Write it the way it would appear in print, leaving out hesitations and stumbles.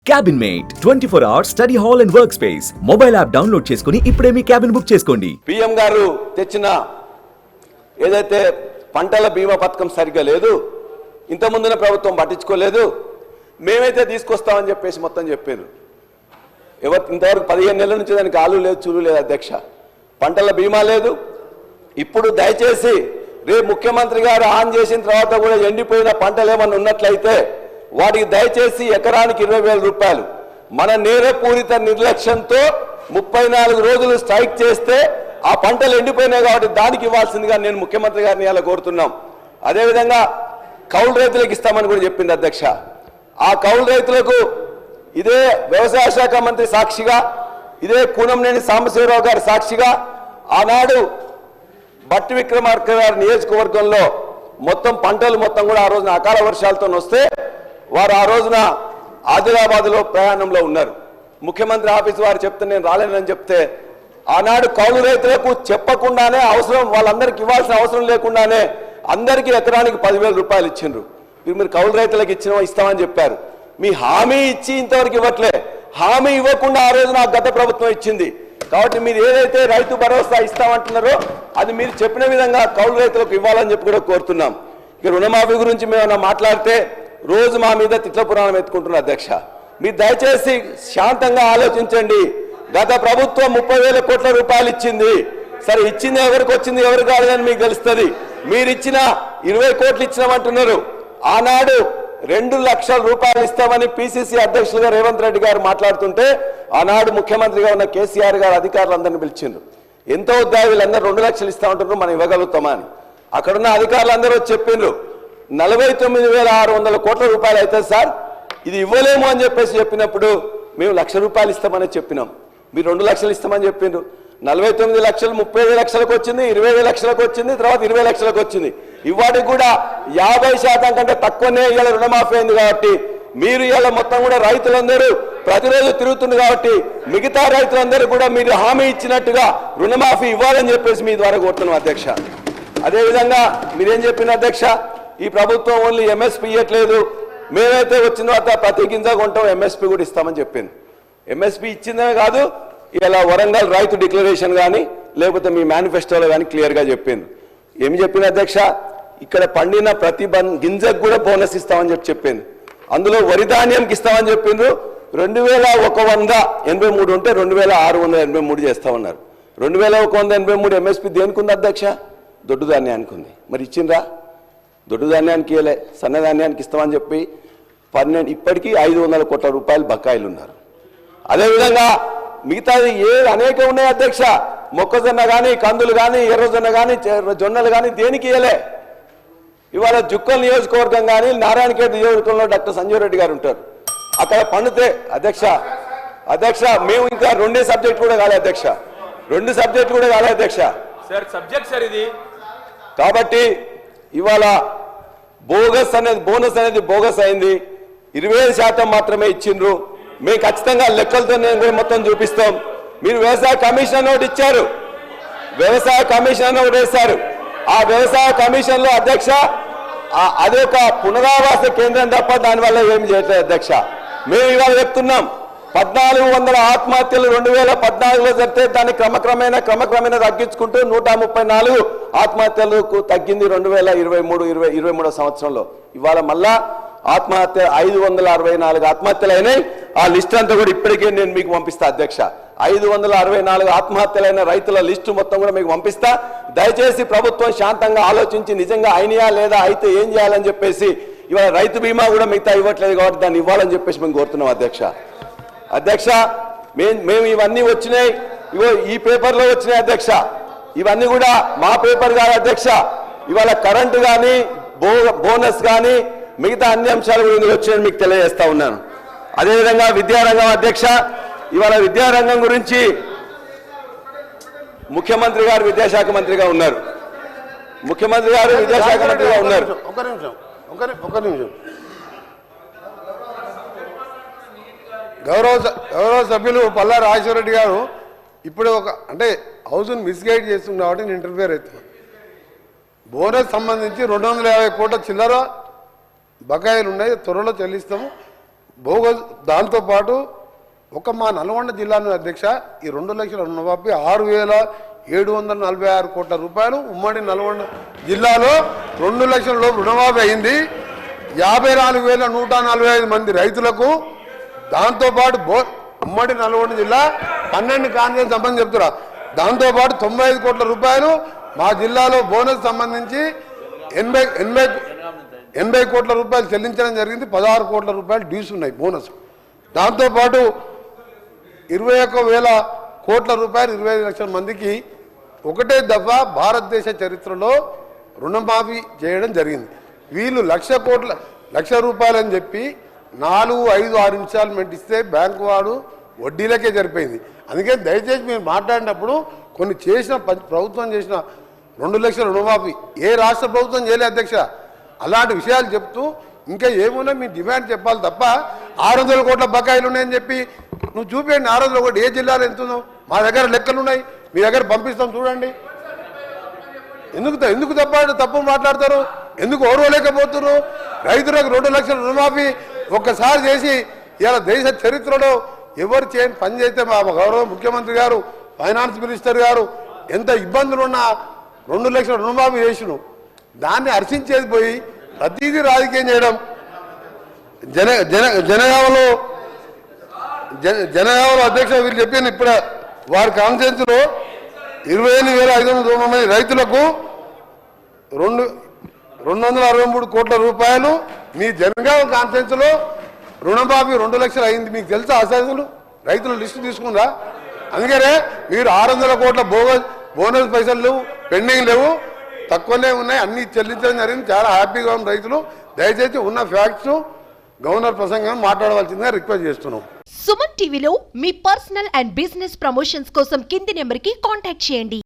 Cabin mate 24 hours study hall and work space mobile app download చేసుకుని ఇప్పుడే మీ cabin book చేసుకోండి. PM గారు తెచ్చిన ఏదైతే పంటల బీమా పథకం సరిగ్గా లేదు, ఇంత ముందున ప్రభుత్వం పట్టించుకోలేదు, మేమైతే తీసుకొస్తామని చెప్పేసి మొత్తం చెప్పారు. ఇంతవరకు 15 నెలల నుంచి దానికి ఆలు లేదు, చూలు లేదు అధ్యక్ష. పంటల బీమా లేదు. ఇప్పుడు దయచేసి రేపు ముఖ్యమంత్రి గారు ఆన్ చేసిన తర్వాత కూడా ఎండిపోయిన పంటలు ఏమన్నా ఉన్నట్లయితే వాటికి దయచేసి ఎకరానికి 20,000 రూపాయలు. మన నేరపూరిత నిర్లక్ష్యంతో 34 రోజులు స్ట్రైక్ చేస్తే ఆ పంటలు ఎండిపోయినాయి కాబట్టి దానికి ఇవ్వాల్సిందిగా నేను ముఖ్యమంత్రి గారిని ఇలా కోరుతున్నాం. అదేవిధంగా కౌలు రైతులకు ఇస్తామని కూడా చెప్పింది అధ్యక్ష. ఆ కౌలు రైతులకు ఇదే వ్యవసాయ శాఖ మంత్రి సాక్షిగా, ఇదే కూనంనేని సాంబశివరావు గారి సాక్షిగా ఆనాడు బట్టి విక్రమార్క గారి నియోజకవర్గంలో మొత్తం పంటలు మొత్తం కూడా ఆ రోజున అకాల వర్షాలతో వస్తే వారు ఆ రోజున ఆదిలాబాద్లో ప్రయాణంలో ఉన్నారు. ముఖ్యమంత్రి ఆఫీస్ వారు చెప్తే నేను రాలేనని చెప్తే ఆనాడు కౌలు రైతులకు చెప్పకుండానే అవసరం వాళ్ళందరికీ ఇవ్వాల్సిన అవసరం లేకుండానే అందరికీ ఎకరానికి 10,000 రూపాయలు ఇచ్చిండ్రు. మీరు కౌలు రైతులకు ఇస్తామని చెప్పారు. మీ హామీ ఇచ్చి ఇంతవరకు ఇవ్వట్లే. హామీ ఇవ్వకుండా ఆ రోజున గత ప్రభుత్వం ఇచ్చింది. కాబట్టి మీరు ఏదైతే రైతు భరోసా ఇస్తామంటున్నారో అది మీరు చెప్పిన విధంగా కౌలు రైతులకు ఇవ్వాలని చెప్పి కూడా కోరుతున్నాం. ఇక రుణమాఫీ గురించి మేము మాట్లాడితే రోజు మా మీద తిట్ల పురాణం ఎత్తుకుంటున్నారు అధ్యక్ష. మీరు దయచేసి శాంతంగా ఆలోచించండి. గత ప్రభుత్వం 30,000 కోట్ల రూపాయలు ఇచ్చింది. సరే ఇచ్చింది ఎవరికి వచ్చింది ఎవరు కాదని మీకు తెలుస్తుంది. మీరు ఇచ్చిన 20 కోట్లు ఇచ్చినామంటున్నారు. ఆనాడు 2 లక్షల రూపాయలు ఇస్తామని పిసిసి అధ్యక్షులుగా రేవంత్ రెడ్డి గారు మాట్లాడుతుంటే ఆనాడు ముఖ్యమంత్రిగా ఉన్న కేసీఆర్ గారు అధికారులందరినీ పిలిచిండ్రు. ఎంతో వద్దా వీళ్ళందరూ 2 లక్షలు ఇస్తామంటున్నారు, మనం ఇవ్వగలుగుతామా అని. అక్కడున్న అధికారులందరూ వచ్చి చెప్పిండ్రు 49,600 కోట్ల రూపాయలు అయితే సార్ ఇది ఇవ్వలేము అని చెప్పినప్పుడు మేము 1,00,000 రూపాయలు ఇస్తామని చెప్పినాం. మీరు 2 లక్షలు ఇస్తామని చెప్పిండ్రు. 49 లక్షలు 35 లక్షలకు వచ్చింది, 20 లక్షలకు వచ్చింది, తర్వాత 20 లక్షలకు వచ్చింది. ఇవాటికి కూడా 50% కంటే తక్కువనే ఇవాళ రుణమాఫీ అయింది. కాబట్టి మీరు ఇవాళ మొత్తం కూడా రైతులందరూ ప్రతిరోజు తిరుగుతుంది కాబట్టి మిగతా రైతులందరూ కూడా మీరు హామీ ఇచ్చినట్టుగా రుణమాఫీ ఇవ్వాలని చెప్పేసి మీ ద్వారా కోరుతున్నాం అధ్యక్ష. అదేవిధంగా మీరేం చెప్పిన అధ్యక్ష, ఈ ప్రభుత్వం ఓన్లీ ఎంఎస్పీ ఇవ్వట్లేదు, మేమైతే వచ్చిన తర్వాత ప్రతి గింజ కొంటాం ఎంఎస్పీ కూడా ఇస్తామని చెప్పింది. ఎంఎస్పీ ఇచ్చిందే కాదు, ఇలా వరంగల్ రైతు డిక్లరేషన్ కానీ లేకపోతే మీ మేనిఫెస్టోలో కానీ క్లియర్గా చెప్పింది. ఏమి చెప్పింది అధ్యక్ష, ఇక్కడ పండిన ప్రతి గింజకు కూడా బోనస్ ఇస్తామని చెప్పింది. అందులో వరి ధాన్యంకి ఇస్తామని చెప్పిండ్రు. 2,183 ఉంటే 2,683 చేస్తామన్నారు. 2,183 ఎంఎస్పీ దేనికి ఉంది అధ్యక్ష? దొడ్డు ధాన్యానికి ఉంది. మరి ఇచ్చిండ్రా? దొడ్డు ధాన్యానికి ఇవ్వలే, సన్నధాన్యానికి ఇస్తామని చెప్పి ఇప్పటికీ 500 కోట్ల రూపాయలు బకాయిలు ఉన్నారు. అదేవిధంగా మిగతాది అనేక ఉన్నాయి అధ్యక్ష. మొక్కజొన్న కానీ, కందులు కానీ, ఎర్రజొన్న కానీ, జొన్నలు కానీ దేనికి ఇవ్వలే. ఇవాళ జుక్కల్ నియోజకవర్గం కానీ నారాయణఖేడ్ నియోజకవర్గంలో డాక్టర్ సంజయ్ రెడ్డి గారు ఉంటారు. అక్కడ పండితే అధ్యక్ష మేము ఇంకా 2 సబ్జెక్ట్ కూడా కాలే అధ్యక్ష, 2 సబ్జెక్ట్ కూడా కాలే అధ్యక్ష. ఇది కాబట్టి ఇవాళ బోనస్ అనేది బోగస్ అయింది. 25% మాత్రమే ఇచ్చిండ్రు. మేము ఖచ్చితంగా లెక్కలతో మొత్తం చూపిస్తాం. మీరు వ్యవసాయ కమిషన్ ఒకటి ఇచ్చారు, వ్యవసాయ కమిషన్ ఒకటి వేశారు. ఆ వ్యవసాయ కమిషన్ లో అధ్యక్ష అదొక పునరావాస కేంద్రం తప్ప దానివల్ల ఏమి చేయట్లేదు అధ్యక్ష. మేము ఇవాళ చెప్తున్నాం 1,400 ఆత్మహత్యలు 2014లో జరిగితే దాన్ని క్రమక్రమేణా తగ్గించుకుంటూ 134 ఆత్మహత్యలకు తగ్గింది 2023 సంవత్సరంలో. ఇవాళ మళ్ళా ఆత్మహత్య 564 ఆత్మహత్యలు అయినాయి. ఆ లిస్ట్ అంతా కూడా ఇప్పటికే నేను మీకు పంపిస్తా అధ్యక్ష. 564 ఆత్మహత్యలైన రైతుల లిస్టు మొత్తం కూడా మీకు పంపిస్తా. దయచేసి ప్రభుత్వం శాంతంగా ఆలోచించి నిజంగా అయినాయా లేదా అయితే ఏం చేయాలని చెప్పేసి ఇవాళ రైతు బీమా కూడా మిగతా ఇవ్వట్లేదు కాబట్టి దాన్ని ఇవ్వాలని చెప్పేసి మేము కోరుతున్నాం అధ్యక్ష. మేము ఇవన్నీ వచ్చినాయి, ఇవో ఈ పేపర్లో వచ్చినాయి అధ్యక్ష. ఇవన్నీ కూడా మా పేపర్ కాదు అధ్యక్ష. ఇవాళ కరెంటు కానీ బోనస్ కానీ మిగతా అన్ని అంశాలు కూడా వచ్చినాయని మీకు తెలియజేస్తా ఉన్నాను. అదేవిధంగా విద్యారంగం అధ్యక్ష, ఇవాళ విద్యారంగం గురించి ముఖ్యమంత్రి గారు విద్యాశాఖ మంత్రిగా ఉన్నారు. ఒక నిమిషం. గౌరవ సభ్యులు పల్లా రాజేశ్వరరెడ్డి గారు ఇప్పుడు అంటే హౌస్ను మిస్గైడ్ చేస్తుంది కాబట్టి నేను ఇంటర్ఫియర్ అవుతున్నాను. బోనస్ సంబంధించి 250 కోట్ల చిల్లర బకాయిలు ఉన్నాయి, త్వరలో చెల్లిస్తాము. బోగస్ దాంతోపాటు ఒక మా నల్గొండ జిల్లాలో అధ్యక్ష ఈ 2 లక్షల రుణమాఫీ 6,746 కోట్ల రూపాయలు ఉమ్మడి నల్గొండ జిల్లాలో 2 లక్షల లోపు రుణమాఫీ అయింది. 54,145 మంది రైతులకు. దాంతోపాటు ఉమ్మడి నల్గొండ జిల్లా 12 కాన్ఫరెన్స్ సంబంధించి చెప్తున్నా. దాంతోపాటు 95 కోట్ల రూపాయలు మా జిల్లాలో బోనస్ సంబంధించి 80 కోట్ల రూపాయలు చెల్లించడం జరిగింది. 16 కోట్ల రూపాయలు డ్యూస్ ఉన్నాయి బోనస్. దాంతోపాటు 21,000 కోట్ల రూపాయలు 25 లక్షల మందికి ఒకటే దఫా భారతదేశ చరిత్రలో రుణమాఫీ చేయడం జరిగింది. వీళ్ళు 1,00,00,000 రూపాయలని చెప్పి 4, 5, 6 ఇన్స్టాల్మెంట్ ఇస్తే బ్యాంకు వాడు వడ్డీలకే సరిపోయింది. అందుకే దయచేసి మీరు మాట్లాడినప్పుడు కొన్ని చేసిన ప్రభుత్వం చేసిన 2 లక్షల రుణమాఫీ ఏ రాష్ట్ర ప్రభుత్వం చేయలే అధ్యక్ష. అలాంటి విషయాలు చెప్తూ ఇంకా ఏమున్నా మీ డిమాండ్ చెప్పాలి తప్ప 600 కోట్ల బకాయిలు ఉన్నాయని చెప్పి నువ్వు చూపించండి. 600 కోట్లు ఏ జిల్లాలో ఎంత ఉందో మా దగ్గర లెక్కలు ఉన్నాయి, మీ దగ్గర పంపిస్తాం చూడండి. ఎందుకు తప్పు మాట్లాడతారు? ఎందుకు ఓర్వలేకపోతున్నారు? రైతులకు 2 లక్షల రుణమాఫీ ఒక్కసారి చేసి ఇలా దేశ చరిత్రలో ఎవరు చేయని పని చేస్తే మా గౌరవ ముఖ్యమంత్రి గారు, ఫైనాన్స్ మినిస్టర్ గారు ఎంత ఇబ్బందులు ఉన్నా 2 లక్షల రుణమాఫీ చేసిను. దాన్ని హర్షించేది పోయి ప్రతిదీ రాజకీయం చేయడం. జనగామలో అధ్యక్ష వీళ్ళు చెప్పాను ఇప్పుడు వారి కాన్ఫరెన్స్లో 28,590 మంది రైతులకు 263 కోట్ల రూపాయలు మీ జనగామ కాన్ఫరెన్స్లో రుణమాఫీ 2 లక్షలు అయింది. మీకు తెలుసా అసలు రైతుల లిస్టు తీసుకుందా? అందుకనే మీరు 600 కోట్ల బోనస్ పైసలు లేవు, పెండింగ్ లేవు, తక్కువనే ఉన్నాయి, అన్ని చెల్లించడం జరిగింది. చాలా హ్యాపీగా ఉన్న రైతులు. దయచేసి ఉన్న ఫ్యాక్ట్స్ గవర్నర్ ప్రసంగం మాట్లాడవలసిందిగా రిక్వెస్ట్ చేస్తున్నాం. సుమన్ టీవీలో మీ పర్సనల్ అండ్ బిజినెస్ ప్రమోషన్స్ కోసం కింది నెంబర్కి కాంటాక్ట్ చేయండి.